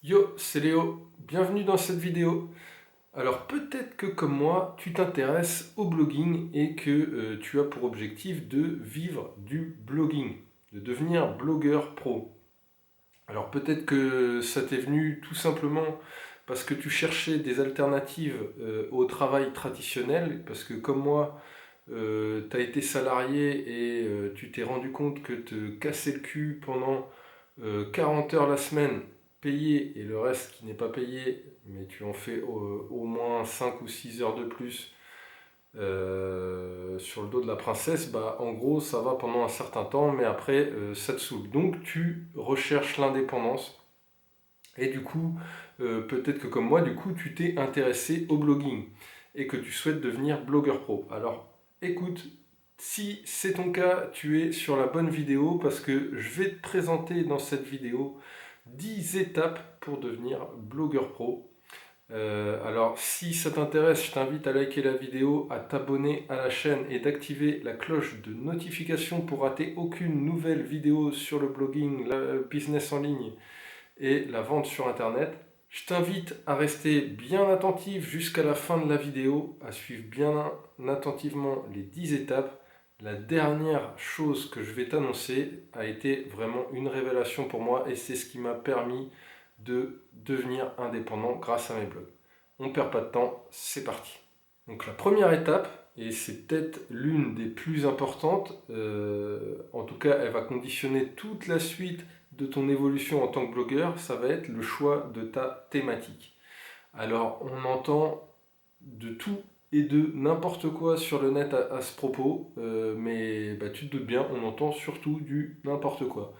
Yo, c'est Léo, bienvenue dans cette vidéo. Alors peut-être que comme moi, tu t'intéresses au blogging et que tu as pour objectif de vivre du blogging, de devenir blogueur pro. Alors peut-être que ça t'est venu tout simplement parce que tu cherchais des alternatives au travail traditionnel, parce que comme moi, tu as été salarié et tu t'es rendu compte que te casser le cul pendant 40 heures la semaine, payé, et le reste qui n'est pas payé, mais tu en fais au moins 5 ou 6 heures de plus sur le dos de la princesse, bah en gros ça va pendant un certain temps, mais après ça te saoule. Donc tu recherches l'indépendance, et du coup, peut-être que comme moi, du coup, tu t'es intéressé au blogging et que tu souhaites devenir blogueur pro. Alors, écoute, si c'est ton cas, tu es sur la bonne vidéo parce que je vais te présenter dans cette vidéo 10 étapes pour devenir blogueur pro. Alors, si ça t'intéresse, je t'invite à liker la vidéo, à t'abonner à la chaîne et d'activer la cloche de notification pour rater aucune nouvelle vidéo sur le blogging, le business en ligne et la vente sur internet. Je t'invite à rester bien attentif jusqu'à la fin de la vidéo, à suivre bien attentivement les 10 étapes. La dernière chose que je vais t'annoncer a été vraiment une révélation pour moi et c'est ce qui m'a permis de devenir indépendant grâce à mes blogs. On ne perd pas de temps, c'est parti. Donc la première étape, et c'est peut-être l'une des plus importantes, en tout cas elle va conditionner toute la suite de ton évolution en tant que blogueur, ça va être le choix de ta thématique. Alors on entend de tout et de n'importe quoi sur le net à ce propos, mais bah, tu te doutes bien, on entend surtout du n'importe quoi.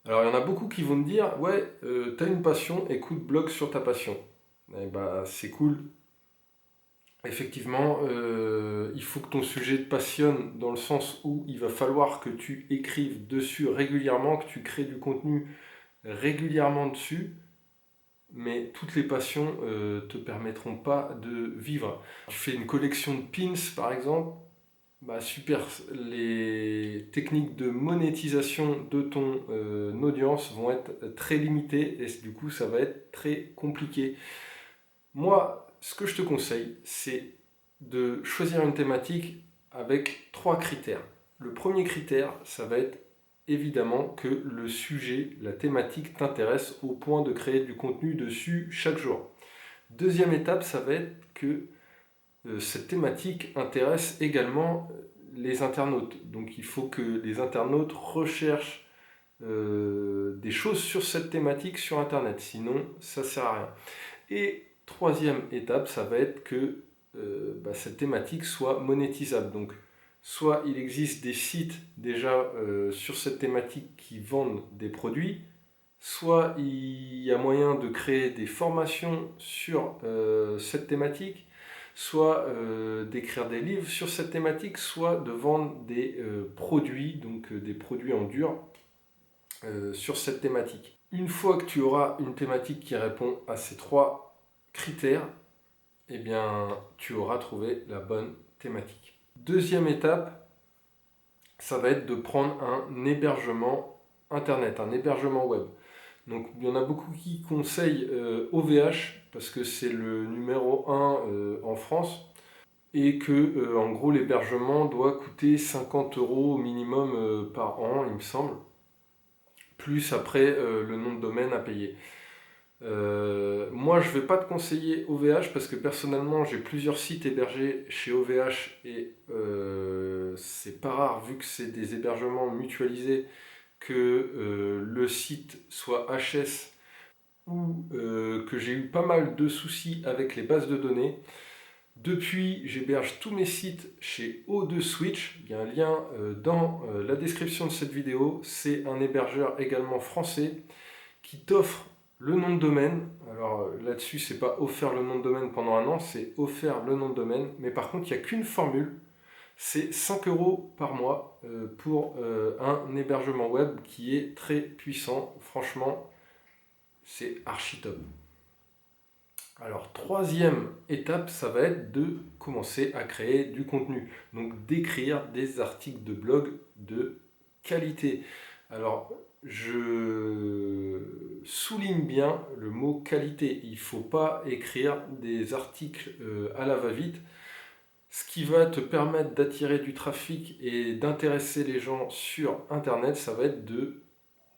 Alors il y en a beaucoup qui vont me dire, ouais, t'as une passion, écoute, blog sur ta passion. Et bah c'est cool. Effectivement, il faut que ton sujet te passionne dans le sens où il va falloir que tu écrives dessus régulièrement, que tu crées du contenu régulièrement dessus, mais toutes les passions ne te permettront pas de vivre. Tu fais une collection de pins par exemple, bah super, les techniques de monétisation de ton audience vont être très limitées et du coup ça va être très compliqué. Moi, ce que je te conseille, c'est de choisir une thématique avec 3 critères. Le premier critère, ça va être évidemment que le sujet, la thématique t'intéresse au point de créer du contenu dessus chaque jour. Deuxième étape, ça va être que cette thématique intéresse également les internautes. Donc il faut que les internautes recherchent des choses sur cette thématique sur Internet. Sinon, ça ne sert à rien. Et troisième étape, ça va être que cette thématique soit monétisable. Donc, soit il existe des sites déjà sur cette thématique qui vendent des produits, soit il y a moyen de créer des formations sur cette thématique, soit d'écrire des livres sur cette thématique, soit de vendre des produits, donc des produits en dur sur cette thématique. Une fois que tu auras une thématique qui répond à ces 3 critères, eh bien, tu auras trouvé la bonne thématique. Deuxième étape, ça va être de prendre un hébergement internet, un hébergement web. Donc il y en a beaucoup qui conseillent OVH parce que c'est le numéro 1 en France et que en gros l'hébergement doit coûter 50 euros au minimum par an, il me semble, plus après le nom de domaine à payer. Moi, je ne vais pas te conseiller OVH parce que personnellement, j'ai plusieurs sites hébergés chez OVH et c'est pas rare, vu que c'est des hébergements mutualisés, que le site soit HS ou que j'ai eu pas mal de soucis avec les bases de données. Depuis, j'héberge tous mes sites chez O2Switch. Il y a un lien dans la description de cette vidéo. C'est un hébergeur également français qui t'offre le nom de domaine. Alors là-dessus, c'est pas offert le nom de domaine pendant un an, c'est offert le nom de domaine. Mais par contre, il n'y a qu'une formule. C'est 5 euros par mois pour un hébergement web qui est très puissant. Franchement, c'est archi top. Alors, troisième étape, ça va être de commencer à créer du contenu. Donc, d'écrire des articles de blog de qualité. Alors, je souligne bien le mot qualité. Il ne faut pas écrire des articles à la va-vite. Ce qui va te permettre d'attirer du trafic et d'intéresser les gens sur Internet, ça va être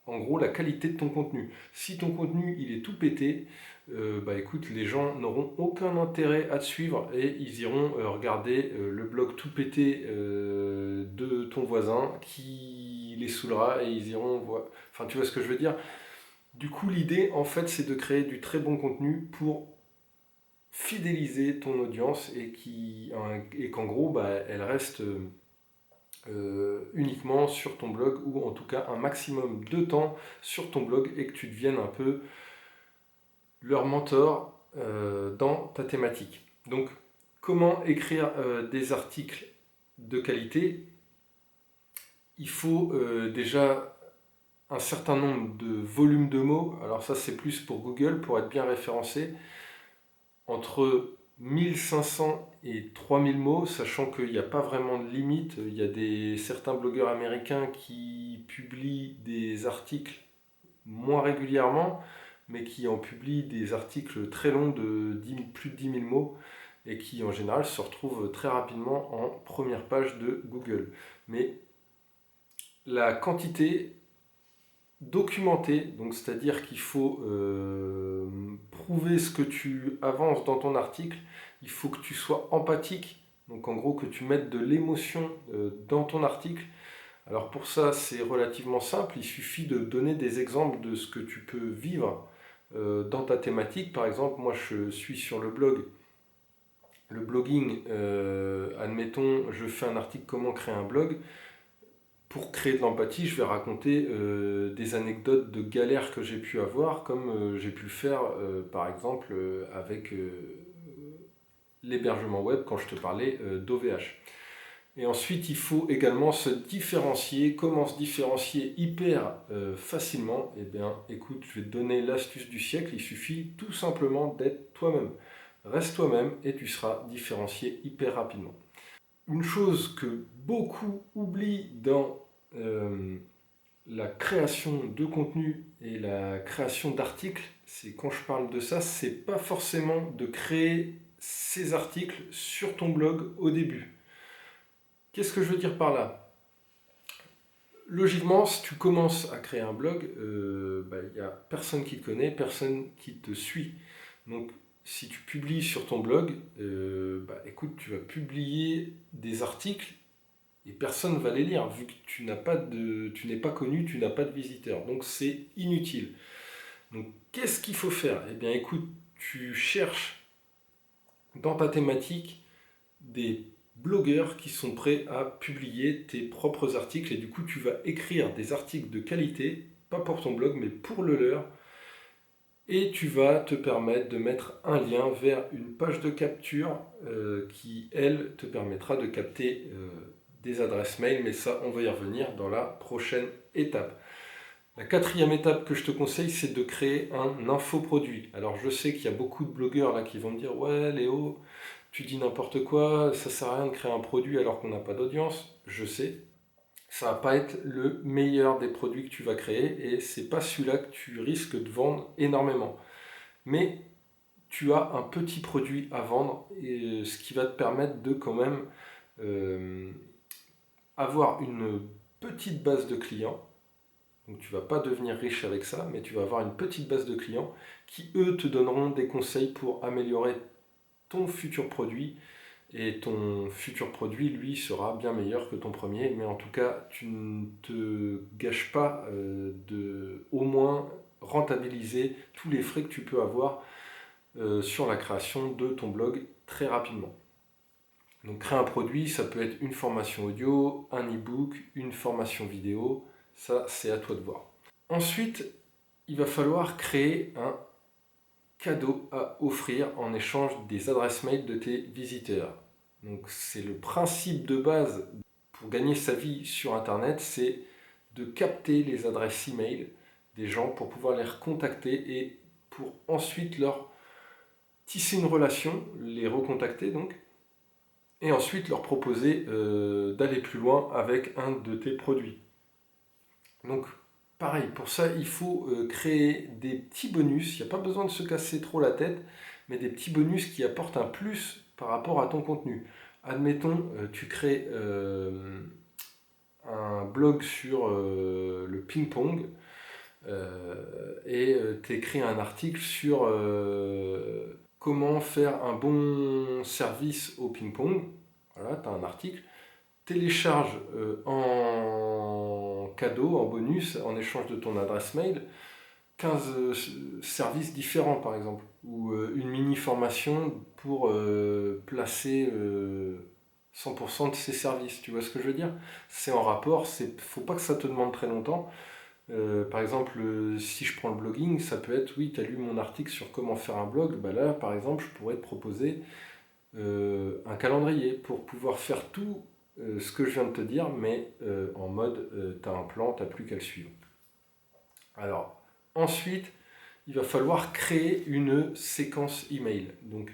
en gros, la qualité de ton contenu. Si ton contenu il est tout pété, bah écoute, les gens n'auront aucun intérêt à te suivre et ils iront regarder le blog tout pété de ton voisin qui les saoulera et ils iront voir. Enfin, tu vois ce que je veux dire? Du coup, l'idée en fait, c'est de créer du très bon contenu pour fidéliser ton audience et qu'en gros, bah, elle reste uniquement sur ton blog ou en tout cas un maximum de temps sur ton blog et que tu deviennes un peu leur mentor dans ta thématique. Donc, comment écrire des articles de qualité? Il faut déjà un certain nombre de volumes de mots. Alors ça, c'est plus pour Google, pour être bien référencé. Entre 1500 et 3000 mots, sachant qu'il n'y a pas vraiment de limite. Il y a certains blogueurs américains qui publient des articles moins régulièrement, mais qui en publient des articles très longs de plus de 10 000 mots et qui en général se retrouvent très rapidement en première page de Google. Mais la quantité documentée, donc c'est-à-dire qu'il faut prouver ce que tu avances dans ton article, il faut que tu sois empathique, donc en gros que tu mettes de l'émotion dans ton article. Alors pour ça, c'est relativement simple, il suffit de donner des exemples de ce que tu peux vivre dans ta thématique. Par exemple, moi je suis sur le blog, le blogging, admettons, je fais un article comment créer un blog. Pour créer de l'empathie, je vais raconter des anecdotes de galères que j'ai pu avoir, comme j'ai pu le faire par exemple avec l'hébergement web quand je te parlais d'OVH. Et ensuite, il faut également se différencier. Comment se différencier hyper facilement? Eh bien, écoute, je vais te donner l'astuce du siècle. Il suffit tout simplement d'être toi-même. Reste toi-même et tu seras différencié hyper rapidement. Une chose que beaucoup oublient dans la création de contenu et la création d'articles, c'est quand je parle de ça, c'est pas forcément de créer ces articles sur ton blog au début. Qu'est-ce que je veux dire par là? Logiquement, si tu commences à créer un blog, il n'y a personne qui te connaît, personne qui te suit. Donc, si tu publies sur ton blog, écoute, tu vas publier des articles et personne ne va les lire, vu que tu n'es pas connu, tu n'as pas de visiteurs. Donc, c'est inutile. Donc, qu'est-ce qu'il faut faire? Eh bien, écoute, tu cherches dans ta thématique des blogueurs qui sont prêts à publier tes propres articles et du coup tu vas écrire des articles de qualité, pas pour ton blog mais pour le leur, et tu vas te permettre de mettre un lien vers une page de capture qui elle te permettra de capter des adresses mail, mais ça on va y revenir dans la prochaine étape. La quatrième étape que je te conseille, c'est de créer un infoproduit. Alors je sais qu'il y a beaucoup de blogueurs là qui vont me dire ouais Léo, tu dis n'importe quoi, ça sert à rien de créer un produit alors qu'on n'a pas d'audience. Je sais, ça va pas être le meilleur des produits que tu vas créer et c'est pas celui-là que tu risques de vendre énormément. Mais tu as un petit produit à vendre et ce qui va te permettre de quand même euh, avoir une petite base de clients. Donc tu ne vas pas devenir riche avec ça, mais tu vas avoir une petite base de clients qui, eux, te donneront des conseils pour améliorer ton futur produit. Et ton futur produit, lui, sera bien meilleur que ton premier. Mais en tout cas, tu ne te gâches pas de au moins rentabiliser tous les frais que tu peux avoir sur la création de ton blog très rapidement. Donc créer un produit, ça peut être une formation audio, un e-book, une formation vidéo. Ça, c'est à toi de voir. Ensuite, il va falloir créer un cadeau à offrir en échange des adresses mail de tes visiteurs. Donc c'est le principe de base pour gagner sa vie sur Internet, c'est de capter les adresses email des gens pour pouvoir les recontacter et pour ensuite leur tisser une relation, les recontacter donc, et ensuite leur proposer d'aller plus loin avec un de tes produits. Donc pareil, pour ça, il faut créer des petits bonus. Il n'y a pas besoin de se casser trop la tête, mais des petits bonus qui apportent un plus par rapport à ton contenu. Admettons, tu crées un blog sur le ping-pong et tu écris un article sur comment faire un bon service au ping-pong. Voilà, tu as un article. Télécharge en cadeau, en bonus, en échange de ton adresse mail, 15 services différents par exemple, ou une mini formation pour placer 100% de ces services. Tu vois ce que je veux dire? C'est en rapport, faut pas que ça te demande très longtemps. Par exemple, si je prends le blogging, ça peut être, oui, tu as lu mon article sur comment faire un blog, bah là, par exemple, je pourrais te proposer un calendrier pour pouvoir faire tout ce que je viens de te dire, mais en mode, tu as un plan, tu n'as plus qu'à le suivre. Alors, ensuite, il va falloir créer une séquence email. Donc,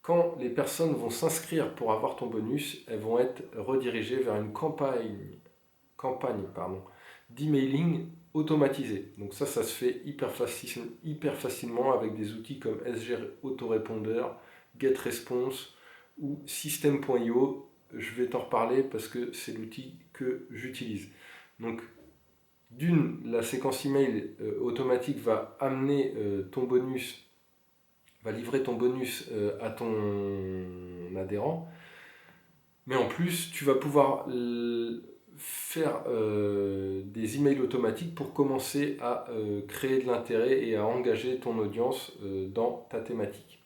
quand les personnes vont s'inscrire pour avoir ton bonus, elles vont être redirigées vers une campagne d'emailing automatisé. Donc ça se fait hyper facilement avec des outils comme SG Autorépondeur, GetResponse ou System.io. Je vais t'en reparler parce que c'est l'outil que j'utilise. Donc la séquence email automatique va amener ton bonus, va livrer ton bonus à ton adhérent. Mais en plus, tu vas pouvoir faire des emails automatiques pour commencer à créer de l'intérêt et à engager ton audience dans ta thématique.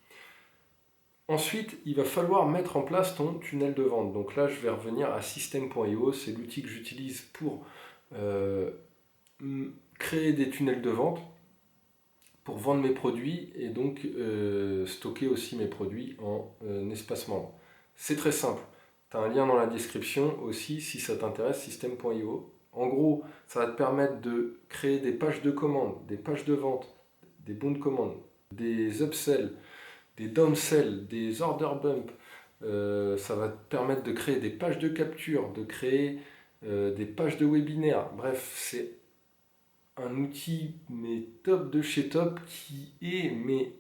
Ensuite, il va falloir mettre en place ton tunnel de vente. Donc là, je vais revenir à System.io. C'est l'outil que j'utilise pour créer des tunnels de vente, pour vendre mes produits et donc stocker aussi mes produits en espace membre. C'est très simple. Tu as un lien dans la description aussi si ça t'intéresse, System.io. En gros, ça va te permettre de créer des pages de commande, des pages de vente, des bons de commande, des upsells, des downsells, des order bump. Ça va te permettre de créer des pages de capture, de créer des pages de webinaire. Bref, c'est un outil mais top de chez top qui est, mais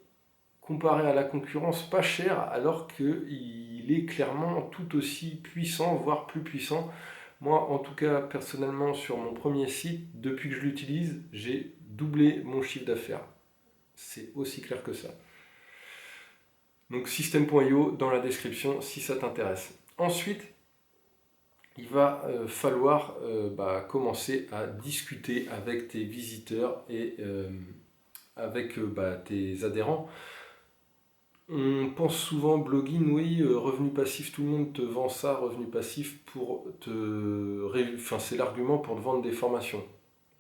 comparé à la concurrence, pas cher alors qu'il est clairement tout aussi puissant, voire plus puissant. Moi, en tout cas, personnellement, sur mon premier site, depuis que je l'utilise, j'ai doublé mon chiffre d'affaires. C'est aussi clair que ça. Donc System.io dans la description si ça t'intéresse. Ensuite, il va falloir commencer à discuter avec tes visiteurs et avec tes adhérents. On pense souvent blogging, oui, revenu passif, tout le monde te vend ça, revenu passif, c'est l'argument pour te vendre des formations.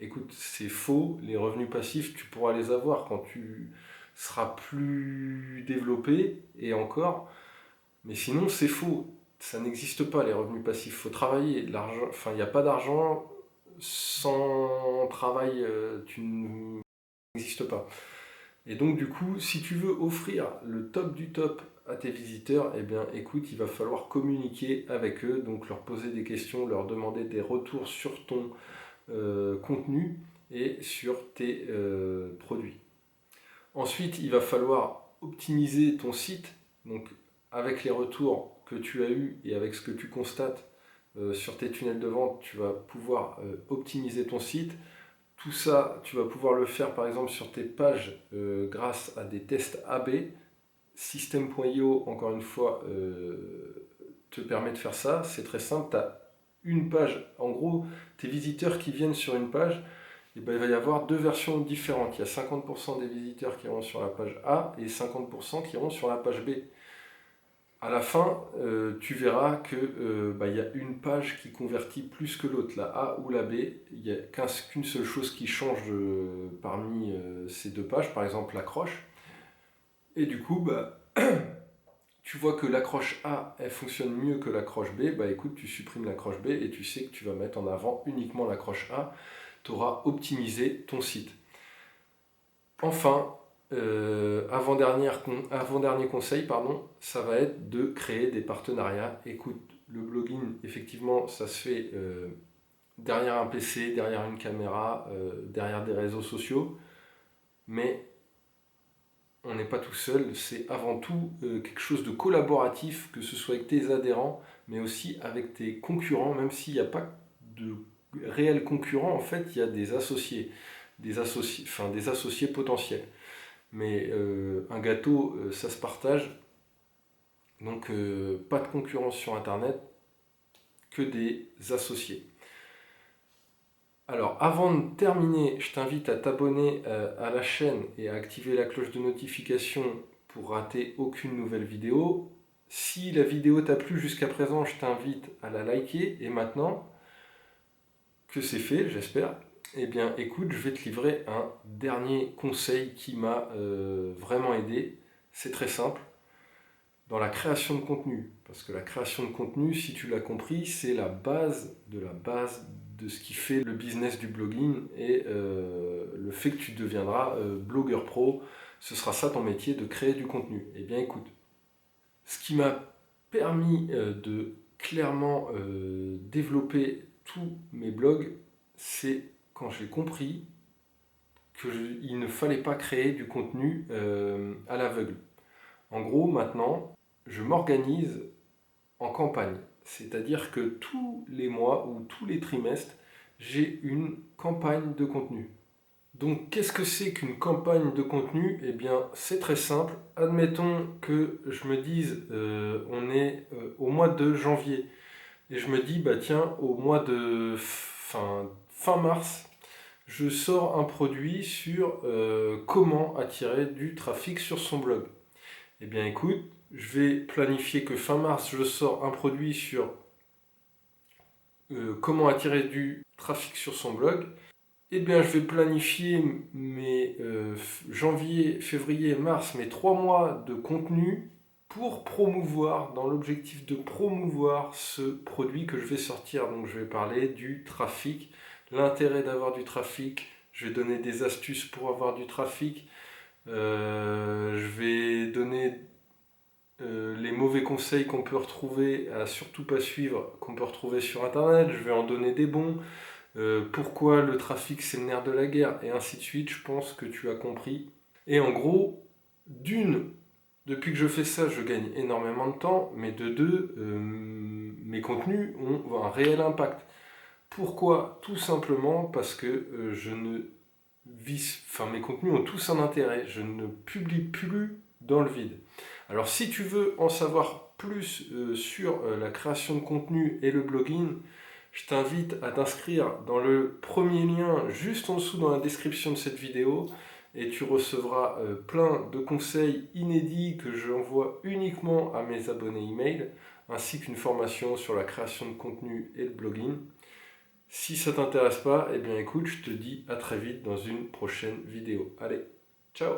Écoute, c'est faux, les revenus passifs, tu pourras les avoir quand tu seras plus développé, et encore, mais sinon c'est faux, ça n'existe pas les revenus passifs, il faut travailler, l'argent, il n'y a pas d'argent sans travail, tu n'existes pas. Et donc du coup, si tu veux offrir le top du top à tes visiteurs, eh bien écoute, il va falloir communiquer avec eux, donc leur poser des questions, leur demander des retours sur ton contenu et sur tes produits. Ensuite, il va falloir optimiser ton site, donc avec les retours que tu as eus et avec ce que tu constates sur tes tunnels de vente, tu vas pouvoir optimiser ton site. Tout ça, tu vas pouvoir le faire par exemple sur tes pages grâce à des tests AB. System.io, encore une fois, te permet de faire ça. C'est très simple. Tu as une page. En gros, tes visiteurs qui viennent sur une page, il va y avoir deux versions différentes. Il y a 50% des visiteurs qui iront sur la page A et 50% qui iront sur la page B. À la fin, tu verras que y a une page qui convertit plus que l'autre, la A ou la B. Il n'y a qu'une seule chose qui change parmi ces deux pages, par exemple l'accroche. Et du coup, tu vois que l'accroche A, elle fonctionne mieux que l'accroche B. Écoute, tu supprimes l'accroche B et tu sais que tu vas mettre en avant uniquement l'accroche A. Tu auras optimisé ton site. Enfin, avant-dernier conseil, ça va être de créer des partenariats. Écoute, le blogging, effectivement, ça se fait derrière un PC, derrière une caméra, derrière des réseaux sociaux, mais on n'est pas tout seul, c'est avant tout quelque chose de collaboratif, que ce soit avec tes adhérents, mais aussi avec tes concurrents, même s'il n'y a pas de réels concurrents, en fait, il y a des associés potentiels. Mais un gâteau, ça se partage, donc pas de concurrence sur Internet, que des associés. Alors, avant de terminer, je t'invite à t'abonner à la chaîne et à activer la cloche de notification pour rater aucune nouvelle vidéo. Si la vidéo t'a plu jusqu'à présent, je t'invite à la liker. Et maintenant que c'est fait, j'espère, eh bien écoute, je vais te livrer un dernier conseil qui m'a vraiment aidé. C'est très simple. Dans la création de contenu. Parce que la création de contenu, si tu l'as compris, c'est la base de ce qui fait le business du blogging et le fait que tu deviendras blogueur pro, ce sera ça ton métier, de créer du contenu. Eh bien écoute, ce qui m'a permis de clairement développer tous mes blogs, c'est quand j'ai compris qu'il ne fallait pas créer du contenu à l'aveugle. En gros, maintenant, je m'organise en campagne. C'est-à-dire que tous les mois ou tous les trimestres, j'ai une campagne de contenu. Donc, qu'est-ce que c'est qu'une campagne de contenu? Eh bien, c'est très simple. Admettons que je me dise, on est au mois de janvier. Et je me dis, bah tiens, au mois de fin mars, je sors un produit sur comment attirer du trafic sur son blog. Eh bien écoute, je vais planifier que fin mars, je sors un produit sur comment attirer du trafic sur son blog. Eh bien je vais planifier mes janvier, février, mars, mes 3 mois de contenu pour promouvoir, dans l'objectif de promouvoir ce produit que je vais sortir. Donc je vais parler du trafic, l'intérêt d'avoir du trafic, je vais donner des astuces pour avoir du trafic, je vais donner les mauvais conseils qu'on peut retrouver à surtout pas suivre, qu'on peut retrouver sur internet, je vais en donner des bons, pourquoi le trafic c'est le nerf de la guerre, et ainsi de suite. Je pense que tu as compris. Et en gros, depuis que je fais ça, je gagne énormément de temps, mais de deux, mes contenus ont un réel impact. Pourquoi? Tout simplement parce que mes contenus ont tous un intérêt, je ne publie plus dans le vide. Alors si tu veux en savoir plus sur la création de contenu et le blogging, je t'invite à t'inscrire dans le premier lien juste en dessous dans la description de cette vidéo et tu recevras plein de conseils inédits que j'envoie uniquement à mes abonnés email, ainsi qu'une formation sur la création de contenu et le blogging. Si ça t'intéresse pas, eh bien écoute, je te dis à très vite dans une prochaine vidéo. Allez, ciao!